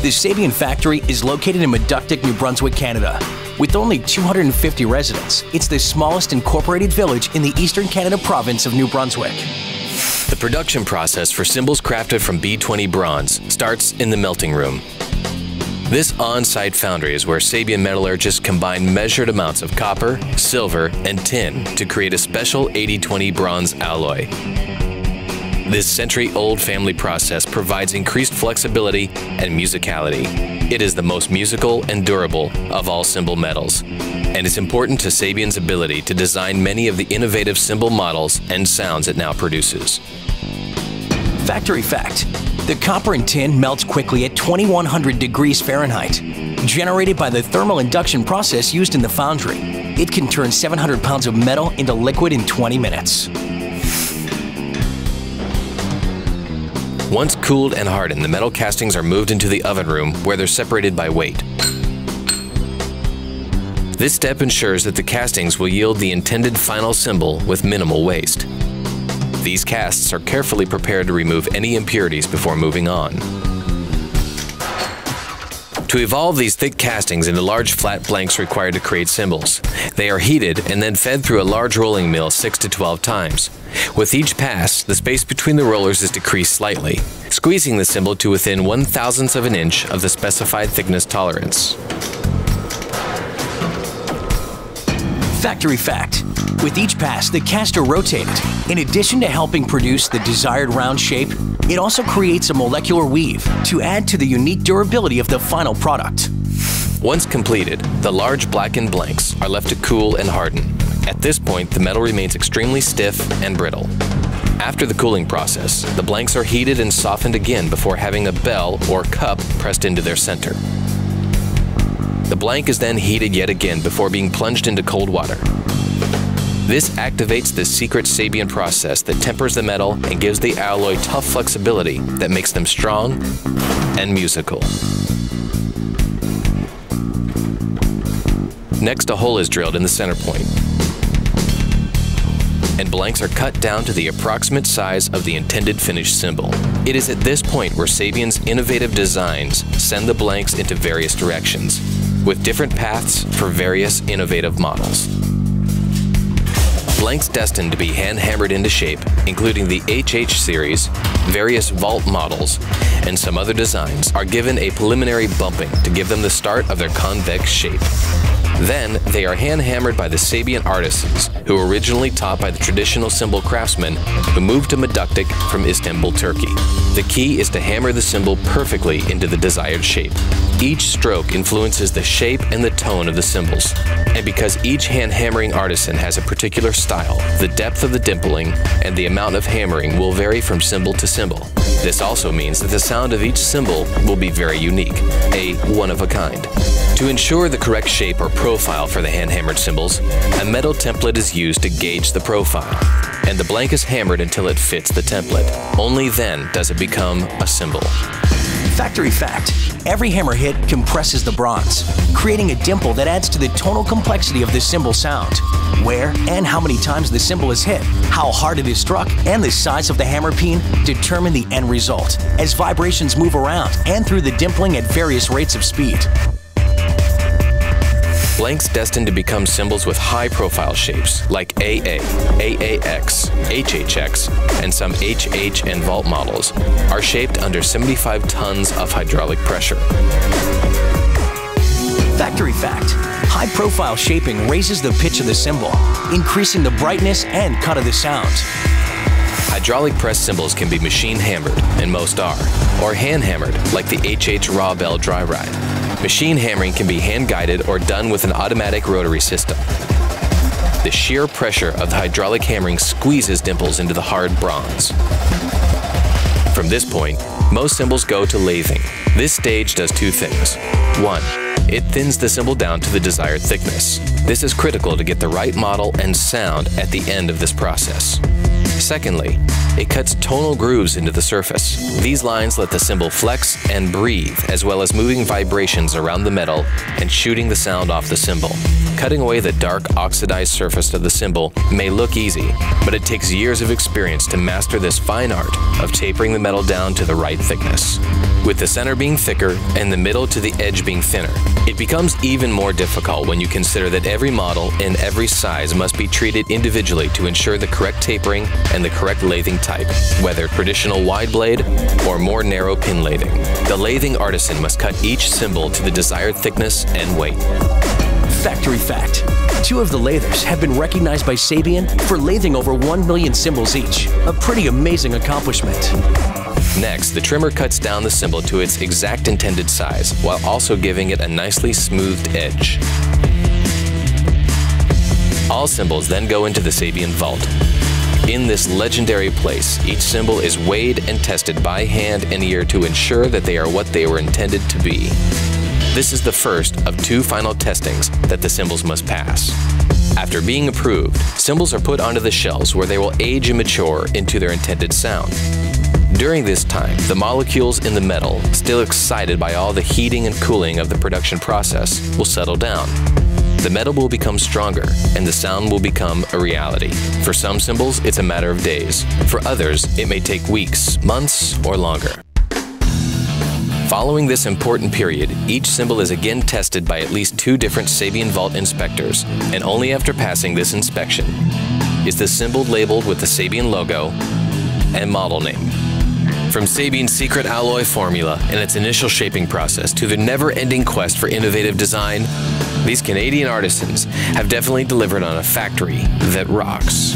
The Sabian factory is located in Meductic, New Brunswick, Canada. With only 250 residents, it's the smallest incorporated village in the eastern Canada province of New Brunswick. The production process for cymbals crafted from B20 bronze starts in the melting room. This on-site foundry is where Sabian metallurgists combine measured amounts of copper, silver, and tin to create a special 80-20 bronze alloy. This century-old family process provides increased flexibility and musicality. It is the most musical and durable of all cymbal metals, and is important to Sabian's ability to design many of the innovative cymbal models and sounds it now produces. Factory fact: the copper and tin melts quickly at 2100 degrees Fahrenheit. Generated by the thermal induction process used in the foundry, it can turn 700 pounds of metal into liquid in 20 minutes. Once cooled and hardened, the metal castings are moved into the oven room where they're separated by weight. This step ensures that the castings will yield the intended final cymbal with minimal waste. These casts are carefully prepared to remove any impurities before moving on. To evolve these thick castings into large flat blanks required to create cymbals, they are heated and then fed through a large rolling mill 6 to 12 times. With each pass, the space between the rollers is decreased slightly, squeezing the cymbal to within 1/1000th of an inch of the specified thickness tolerance. Factory fact: with each pass, the caster rotated. In addition to helping produce the desired round shape, it also creates a molecular weave to add to the unique durability of the final product. Once completed, the large blackened blanks are left to cool and harden. At this point, the metal remains extremely stiff and brittle. After the cooling process, the blanks are heated and softened again before having a bell or cup pressed into their center. The blank is then heated yet again before being plunged into cold water. This activates the secret Sabian process that tempers the metal and gives the alloy tough flexibility that makes them strong and musical. Next, a hole is drilled in the center point, and blanks are cut down to the approximate size of the intended finished cymbal. It is at this point where Sabian's innovative designs send the blanks into various directions, with different paths for various innovative models. Blanks destined to be hand-hammered into shape, including the HH series, various vault models, and some other designs, are given a preliminary bumping to give them the start of their convex shape. Then, they are hand-hammered by the Sabian artisans, who were originally taught by the traditional cymbal craftsmen who moved to Meductic from Istanbul, Turkey. The key is to hammer the cymbal perfectly into the desired shape. Each stroke influences the shape and the tone of the cymbals. And because each hand-hammering artisan has a particular style, the depth of the dimpling and the amount of hammering will vary from cymbal to cymbal. This also means that the sound of each cymbal will be very unique, a one-of-a-kind. To ensure the correct shape or profile for the hand-hammered cymbals, a metal template is used to gauge the profile, and the blank is hammered until it fits the template. Only then does it become a cymbal. Factory fact: every hammer hit compresses the bronze, creating a dimple that adds to the tonal complexity of the cymbal sound. Where and how many times the cymbal is hit, how hard it is struck, and the size of the hammer peen determine the end result, as vibrations move around and through the dimpling at various rates of speed. Blanks destined to become cymbals with high-profile shapes like AA, AAX, HHX, and some HH and vault models are shaped under 75 tons of hydraulic pressure. Factory fact: high-profile shaping raises the pitch of the cymbal, increasing the brightness and cut of the sound. Hydraulic press cymbals can be machine-hammered, and most are, or hand-hammered like the HH Raw Bell Dry Ride. Machine hammering can be hand-guided or done with an automatic rotary system. The sheer pressure of the hydraulic hammering squeezes dimples into the hard bronze. From this point, most cymbals go to lathing. This stage does two things. One, it thins the cymbal down to the desired thickness. This is critical to get the right model and sound at the end of this process. Secondly, it cuts tonal grooves into the surface. These lines let the cymbal flex and breathe, as well as moving vibrations around the metal and shooting the sound off the cymbal. Cutting away the dark, oxidized surface of the cymbal may look easy, but it takes years of experience to master this fine art of tapering the metal down to the right thickness. With the center being thicker and the middle to the edge being thinner, it becomes even more difficult when you consider that every model in every size must be treated individually to ensure the correct tapering and the correct lathing type, whether traditional wide blade or more narrow pin lathing. The lathing artisan must cut each cymbal to the desired thickness and weight. Factory fact: 2 of the lathers have been recognized by Sabian for lathing over 1 million cymbals each. A pretty amazing accomplishment. Next, the trimmer cuts down the cymbal to its exact intended size, while also giving it a nicely smoothed edge. All cymbals then go into the Sabian vault. In this legendary place, each cymbal is weighed and tested by hand and ear to ensure that they are what they were intended to be. This is the first of 2 final testings that the cymbals must pass. After being approved, cymbals are put onto the shelves where they will age and mature into their intended sound. During this time, the molecules in the metal, still excited by all the heating and cooling of the production process, will settle down. The metal will become stronger, and the sound will become a reality. For some cymbals, it's a matter of days. For others, it may take weeks, months, or longer. Following this important period, each cymbal is again tested by at least 2 different Sabian Vault inspectors, and only after passing this inspection is the cymbal labeled with the Sabian logo and model name. From Sabian's secret alloy formula and its initial shaping process to their never-ending quest for innovative design, these Canadian artisans have definitely delivered on a factory that rocks.